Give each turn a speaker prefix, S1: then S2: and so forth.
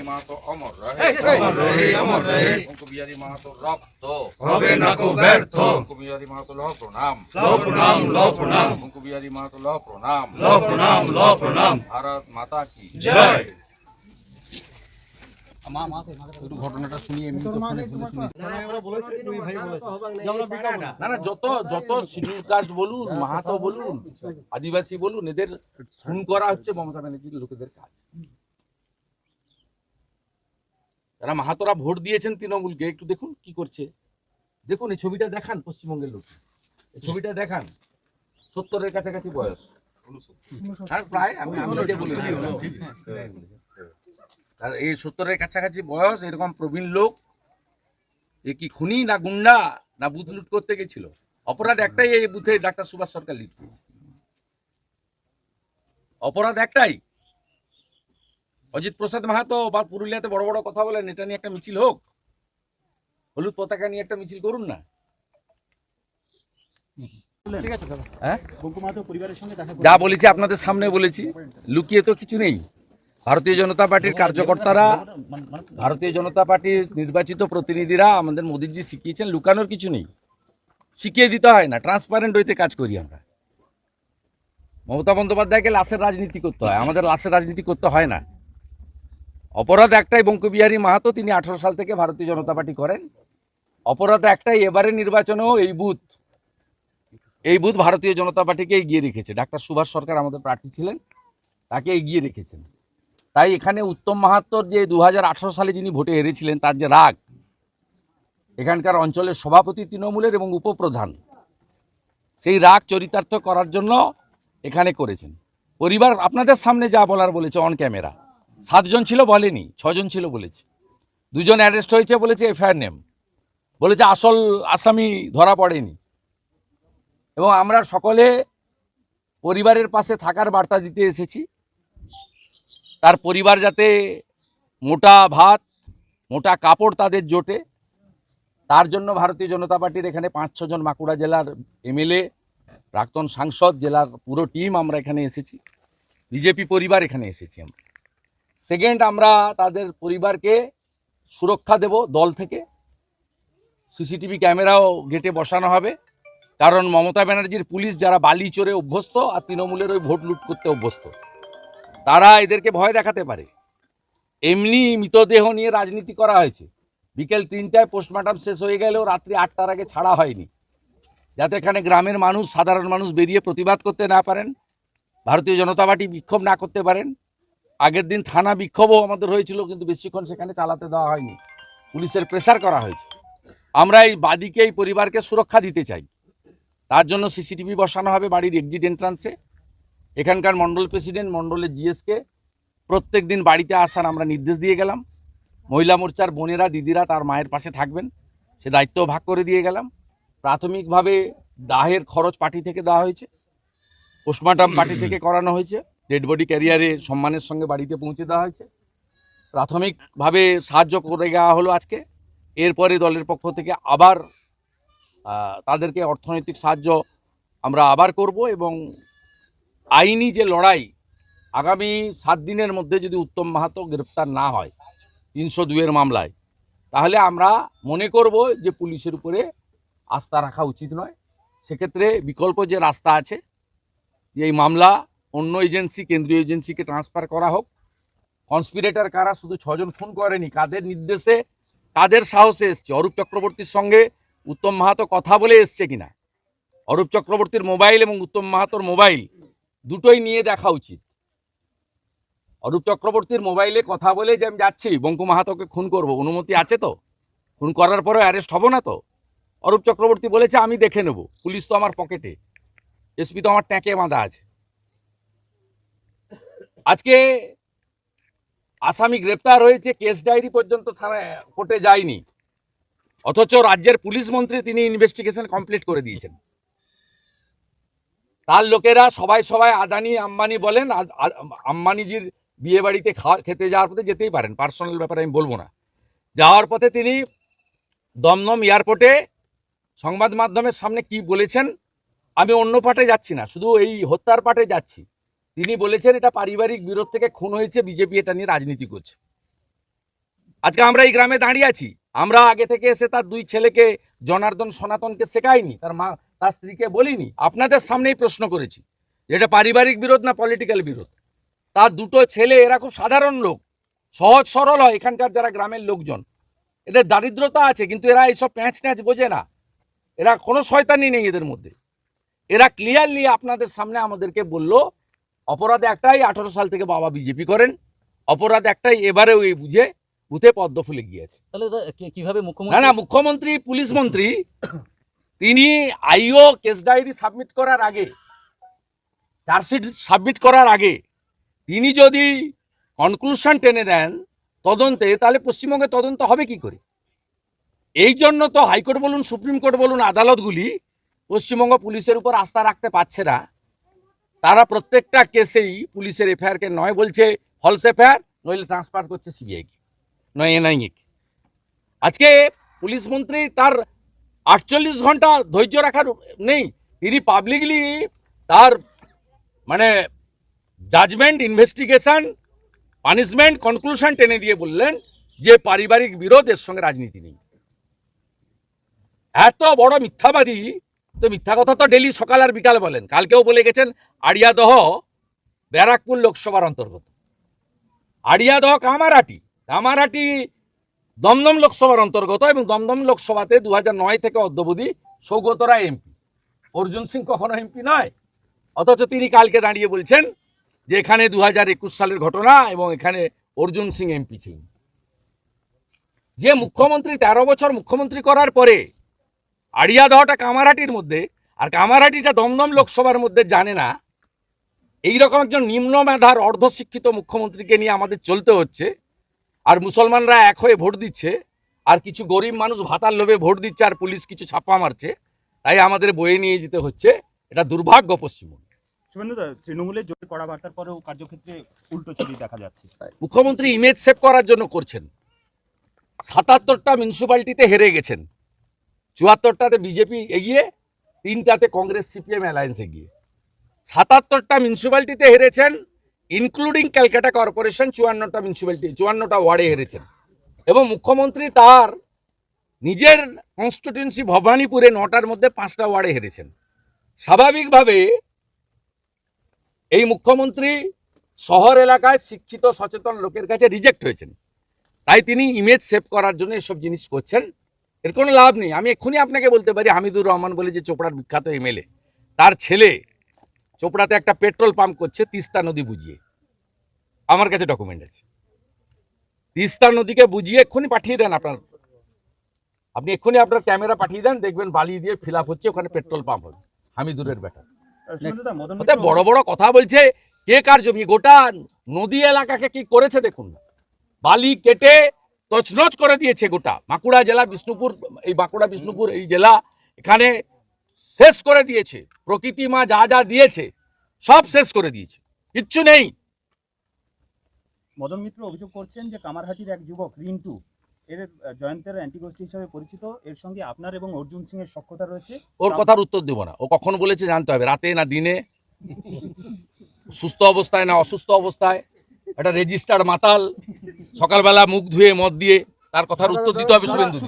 S1: মাহাতো অমর রহে, অমর রহে, অমর রহে। বঙ্কবিহারী মাহাতো রক্ত
S2: হবে না কো ব্যর্থ।
S1: বঙ্কবিহারী মাহাতো লহ প্রণাম,
S2: লও প্রণাম, লও প্রণাম,
S1: বঙ্কবিহারী মাহাতো লহ প্রণাম।
S2: লও প্রণাম, লও প্রণাম।
S1: ভারত মাতা কি
S2: জয়।
S1: একটু ঘটনাটা শুনি, এমনি তো ওখানে বলে শুনি। না না, যত যত শিডিউল কাস্ট বলুন, মাহাতো বলুন, আদিবাসী বলুন, এদের খুন করা হচ্ছে মমতা ব্যানার্জির লোকেদের কাজ। যারা মাহাতোরা ভোট দিয়েছেন তৃণমূলকে, একটু দেখুন কি করছে। দেখুন এই ছবিটা দেখান, পশ্চিমবঙ্গের লোক এই ছবিটা দেখান। 70-এর কাছাকাছি বয়স, আর প্রায় আমি নিজে বলেছি। আর এই 70-এর কাছাকাছি বয়স, এরকম প্রবীণ লোক, এ কি খুনি না গুন্ডা না বুথ লুট করতে গেছিল? অপরাধ একটাই, এই বুথে ডাক্তার সুভাষ সরকার লিড করেছে। অপরাধ একটাই, অজিত প্রসাদ মাহাতো বা পুরুলিয়াতে বড় বড় কথা বলেন, এটা নিয়ে একটা মিছিল হোক, হলুদ পতাকা নিয়ে একটা মিছিল করুন না। হ্যাঁ, যা বলেছি আপনাদের সামনে বলেছি, লুকিয়ে তো কিছু নেই। ভারতীয় জনতা পার্টির কার্যকর্তারা, ভারতীয় জনতা পার্টির নির্বাচিত প্রতিনিধিরা আমাদের মোদীজি শিখিয়েছেন, লুকানোর কিছু নেই, শিখিয়ে দিতে হয় না, ট্রান্সপারেন্ট হইতে কাজ করি আমরা। মমতা বন্দ্যোপাধ্যায়কে লাশের রাজনীতি করতে হয়, আমাদের লাশের রাজনীতি করতে হয় না। অপরাধ একটাই, বঙ্কবিহারী মাহাতো তিনি 18 সাল থেকে ভারতীয় জনতা পার্টি করেন। অপরাধ একটাই, এবারে নির্বাচনেও এই বুথ ভারতীয় জনতা পার্টিকে এগিয়ে রেখেছে। ডাক্তার সুভাষ সরকার আমাদের প্রার্থী ছিলেন, তাকে এগিয়ে রেখেছেন। তাই এখানে উত্তম মাহাতোর যে 2018 সালে যিনি ভোটে হেরেছিলেন, তার যে রাগ, এখানকার অঞ্চলের সভাপতি তৃণমূলের এবং উপপ্রধান, সেই রাগ চরিতার্থ করার জন্য এখানে করেছেন। পরিবার আপনাদের সামনে যা বলার বলেছে অন ক্যামেরা, 7 জন ছিল বলেনি, 6 জন ছিল বলেছে। 2 জন অ্যারেস্ট হয়েছে বলেছে, এফআইআর নেম বলেছে, আসল আসামি ধরা পড়েনি। এবং আমরা সকলে পরিবারের পাশে থাকার বার্তা দিতে এসেছি। তার পরিবার যাতে মোটা ভাত, মোটা কাপড় তাদের জোটে, তার জন্য ভারতীয় জনতা পার্টির এখানে 5-6 জন বাঁকুড়া জেলার এমএলএ, প্রাক্তন সাংসদ, জেলার পুরো টিম আমরা এখানে এসেছি। বিজেপি পরিবার এখানে এসেছি আমরা। সেকেন্ড, আমরা তাদের পরিবারকে সুরক্ষা দেব দল থেকে। সিসিটিভি ক্যামেরাও গেটে বসানো হবে, কারণ মমতা ব্যানার্জির পুলিশ যারা বালি চোরে অভ্যস্ত আর তৃণমূলের ওই ভোট লুট করতে অভ্যস্ত, তারা এদেরকে ভয় দেখাতে পারে। এমনি মৃতদেহ নিয়ে রাজনীতি করা হয়েছে, বিকেল 3টায় পোস্টমর্টম শেষ হয়ে গেলেও রাত্রি 8টার আগে ছাড়া হয়নি, যাতে এখানে গ্রামের মানুষ, সাধারণ মানুষ বেরিয়ে প্রতিবাদ করতে না পারেন, ভারতীয় জনতা পার্টি বিক্ষোভ না করতে পারেন। আগের দিন থানা বিক্ষোভও আমাদের হয়েছিল, কিন্তু বেশিক্ষণ সেখানে চালাতে দেওয়া হয়নি, পুলিশের প্রেসার করা হয়েছে। আমরা এই বাদীকে, এই পরিবারকে সুরক্ষা দিতে চাই, তার জন্য সিসিটিভি বসানো হবে বাড়ির এক্সিট এন্ট্রান্সে। এখানকার মণ্ডল প্রেসিডেন্ট, মণ্ডলের জিএসকে প্রত্যেক দিন বাড়িতে আসার আমরা নির্দেশ দিয়ে গেলাম। মহিলা মোর্চার বোনেরা, দিদিরা তার মায়ের পাশে থাকবেন, সে দায়িত্ব ভাগ করে দিয়ে গেলাম। প্রাথমিকভাবে দাহের খরচ পার্টি থেকে দেওয়া হয়েছে, পোস্টমর্টম পার্টি থেকে করানো হয়েছে, ডেড বডি ক্যারিয়ারে সম্মানের সঙ্গে বাড়িতে পৌঁছে দেওয়া হয়েছে। প্রাথমিকভাবে সাহায্য করে দেওয়া হলো আজকে। এরপরে দলের পক্ষ থেকে আবার তাদেরকে অর্থনৈতিক সাহায্য আমরা আবার করব। এবং আইনি যে লড়াই, আগামী 7 দিনের মধ্যে যদি উত্তম মাহাতো গ্রেপ্তার না হয় 302-এর মামলায়, তাহলে আমরা মনে করব যে পুলিশের উপরে আস্থা রাখা উচিত নয়। সেক্ষেত্রে বিকল্প যে রাস্তা আছে, যে এই মামলা অন্য এজেন্সি, কেন্দ্রীয় এজেন্সিকে ট্রান্সফার করা হোক। কনস্পিরেটর কারা, শুধু 6 জন খুন করেনি, কাদের নির্দেশে, কাদের সাহসে এসছে? অরূপ চক্রবর্তীর সঙ্গে উত্তম মাহাতো কথা বলে এসছে কিনা? অরূপ চক্রবর্তীর মোবাইল এবং উত্তম মাহাতোর মোবাইল দুটোই নিয়ে দেখা উচিত। অরূপ চক্রবর্তীর মোবাইলে কথা বলে যে আমি যাচ্ছি বঙ্কু মাহাতোকে খুন করব, অনুমতি আছে তো? খুন করার পরেও অ্যারেস্ট হব না তো? অরূপ চক্রবর্তী বলেছে আমি দেখে নেব, পুলিশ তো আমার পকেটে, এসপি তো আমার ট্যাঁকে বাঁধা আছে। আজকে আসামি গ্রেপ্তার হয়েছে, কেস ডায়েরি পর্যন্ত থানায় কোর্টে যায়নি, অথচ রাজ্যের পুলিশ মন্ত্রী তিনি ইনভেস্টিগেশন কমপ্লিট করে দিয়েছেন। তার লোকেরা সবাই আদানি আম্বানি বলেন, আম্বানিজির বিয়ে বাড়িতে খেতে যাওয়ার পথে যেতেই পারেন, পার্সোনাল ব্যাপারে আমি বলবো না। যাওয়ার পথে তিনি দমদম এয়ারপোর্টে সংবাদ মাধ্যমের সামনে কি বলেছেন, আমি অন্য পাটে যাচ্ছি না, শুধু এই হত্যার পাটে যাচ্ছি। তিনি বলেছেন এটা পারিবারিক বিরোধ থেকে খুন হয়েছে, বিজেপি এটা নিয়ে রাজনীতি করছে। আজকে আমরা এই গ্রামে দাঁড়িয়ে আছি। আমরা আগে থেকে এসে তার দুই ছেলেকে জনার্দন সনাতনকে শেখাইনি, তার মা তার স্ত্রীকে বলিনি, আপনাদের সামনেই প্রশ্ন করেছি যে এটা পারিবারিক বিরোধ না পলিটিক্যাল বিরোধ। তার দুটো ছেলে এরা খুব সাধারণ লোক, সহজ সরল হয় এখানকার যারা গ্রামের লোকজন। এদের দারিদ্রতা আছে কিন্তু এরা এইসব প্যাঁচ ট্যাঁচ বোঝে না, এরা কোনো শয়তানি নেই এদের মধ্যে। এরা ক্লিয়ারলি আপনাদের সামনে আমাদেরকে বলল অপরাধ একটাই, 18 সাল থেকে বাবা বিজেপি করেন, অপরাধ একটাই, এবারেও এই বুঝে বুথে পদ্ম ফুলে গিয়েছে।
S3: তাহলে কিভাবে
S1: না
S3: মুখ্যমন্ত্রী
S1: না, মুখ্যমন্ত্রী পুলিশ মন্ত্রী তিনি আইও কেস ডায়েরি সাবমিট করার আগে, চার্জশিট সাবমিট করার আগে তিনি যদি কনক্লুশন টেনে দেন তদন্তে, তাহলে পশ্চিমবঙ্গে তদন্ত হবে কি করে? এই জন্য তো হাইকোর্ট বলুন, সুপ্রিম কোর্ট বলুন, আদালতগুলি পশ্চিমবঙ্গ পুলিশের উপর আস্থা রাখতে পারছে না। তারা প্রত্যেকটা কেসেই পুলিশের এফআইআরকে নয় বলছে ফলস এফআইআর, নইলে ট্রান্সফার করছে সিবিআইকে, নয় এনআইএকে। আজকে পুলিশ মন্ত্রী তার 48 ঘন্টা ধৈর্য রাখার নেই, তিনি পাবলিকলি তার মানে জাজমেন্ট, ইনভেস্টিগেশন, পানিশমেন্ট, কনক্লুশন টেনে দিয়ে বললেন যে পারিবারিক বিরোধ, এর সঙ্গে রাজনীতি নেই। এত বড় মিথ্যাবাদী, তো মিথ্যা কথা তো ডেলি সকাল আর বিকাল বলেন। কালকেও বলে গেছেন আড়িয়াদহ ব্যারাকপুর লোকসভার অন্তর্গত, আড়িয়াদহ কামারহাটি, কামারহাটি দমদম লোকসভার অন্তর্গত, এবং দমদম লোকসভাতে 2009 থেকে অদ্যাবধি সৌগত রায় এমপি, অর্জুন সিং কখনো এমপি নয়। অথচ তিনি কালকে দাঁড়িয়ে বলছেন যে এখানে 2021 সালের ঘটনা এবং এখানে অর্জুন সিং এমপি ছিলেন। যে মুখ্যমন্ত্রী 13 বছর মুখ্যমন্ত্রী করার পরে আড়িয়াদহটা কামারহাটির মধ্যে আর কামারহাটিটা দমদম লোকসভার মধ্যে জানে না, এইরকম একজন নিম্ন মেধার অর্ধশিক্ষিত মুখ্যমন্ত্রীকে নিয়ে আমাদের চলতে হচ্ছে। আর মুসলমানরা এক হয়ে ভোট দিচ্ছে, আর কিছু গরিব মানুষ ভাতার লোভে ভোট দিচ্ছে, আর পুলিশ কিছু ছাপ্পা মারছে, তাই আমাদের বয়ে নিয়ে যেতে হচ্ছে। এটা দুর্ভাগ্য পশ্চিমবঙ্গ।
S4: শুভেন্দুদা, তৃণমূলের জোরে কড়া বার্তার পরেও কার্যক্ষেত্রে উল্টো ছবি দেখা যাচ্ছে।
S1: মুখ্যমন্ত্রী ইমেজ সেভ করার জন্য করছেন। 77টা মিউনিসিপ্যালিটিতে হেরে গেছেন, 74টাতে বিজেপি এগিয়ে, 3টাতে কংগ্রেস সিপিএম অ্যালায়েন্স এগিয়ে। 77টা মিউনিসিপ্যালিটিতে হেরেছেন, ইনক্লুডিং ক্যালকাটা কর্পোরেশন 54টা মিউনিসিপ্যালিটি, 54টা ওয়ার্ডে হেরেছেন। এবং মুখ্যমন্ত্রী তার নিজের কনস্টিটিউয়েন্সি ভবানীপুরে 9টার মধ্যে 5টা ওয়ার্ডে হেরেছেন। স্বাভাবিকভাবে এই মুখ্যমন্ত্রী শহর এলাকায় শিক্ষিত সচেতন লোকের কাছে রিজেক্ট হয়েছেন, তাই তিনি ইমেজ সেভ করার জন্য এসব জিনিস করছেন। এর কোনো লাভ নেই। আমি এক্ষুনি আপনাকে বলতে পারি, হামিদুর রহমান বলে যে চোপড়ার বিখ্যাত এমএলএ, তার ছেলে চোপড়াতে একটা পেট্রোল পাম্প করছে তিস্তা নদী বুঝিয়ে, আমার কাছে ডকুমেন্ট আছে। তিস্তা নদীকে বুঝিয়ে এক্ষুনি পাঠিয়ে দেন আপনি এক্ষুনি আপনার ক্যামেরা পাঠিয়ে দেন, দেখবেন বালি দিয়ে ফিল আপ হচ্ছে, ওখানে পেট্রোল পাম্প হবে। হামিদুরের বেটা
S4: শুভেন্দুদা, মদন
S1: ওতে বড় বড় কথা বলছে, কে কার জমি, গোটা নদী এলাকাকে কি করেছে দেখুন। বালি কেটে তছনছ করে দিয়েছে গোটা বাঁকুড়া জেলা, বিষ্ণুপুর, এই বাঁকুড়া বিষ্ণুপুর এই জেলা, এখানে শেষ করে দিয়েছে। প্রকৃতি মা যা যা দিয়েছে সব শেষ করে দিয়েছে, কিচ্ছু নেই।
S4: মদন মিত্র অভিযোগ করছেন যে কামারহাটির এক যুবক রিন্টু, এর জয়ন্তের অ্যান্টিগোষ্ঠী হিসেবে পরিচিত, এর সঙ্গে আপনার এবং অর্জুন সিং এর সখ্যতা রয়েছে।
S1: ওর কথার উত্তর দেবো না। ও কখন বলেছে জানতে হবে, রাতে না দিনে, সুস্থ অবস্থায় না অসুস্থ অবস্থায়, একটা রেজিস্টার্ড মাতাল, সকালবেলা মুখ ধুয়ে মদ দিয়ে, তার কথার উত্তর দিতে হবে শুভেন্দু।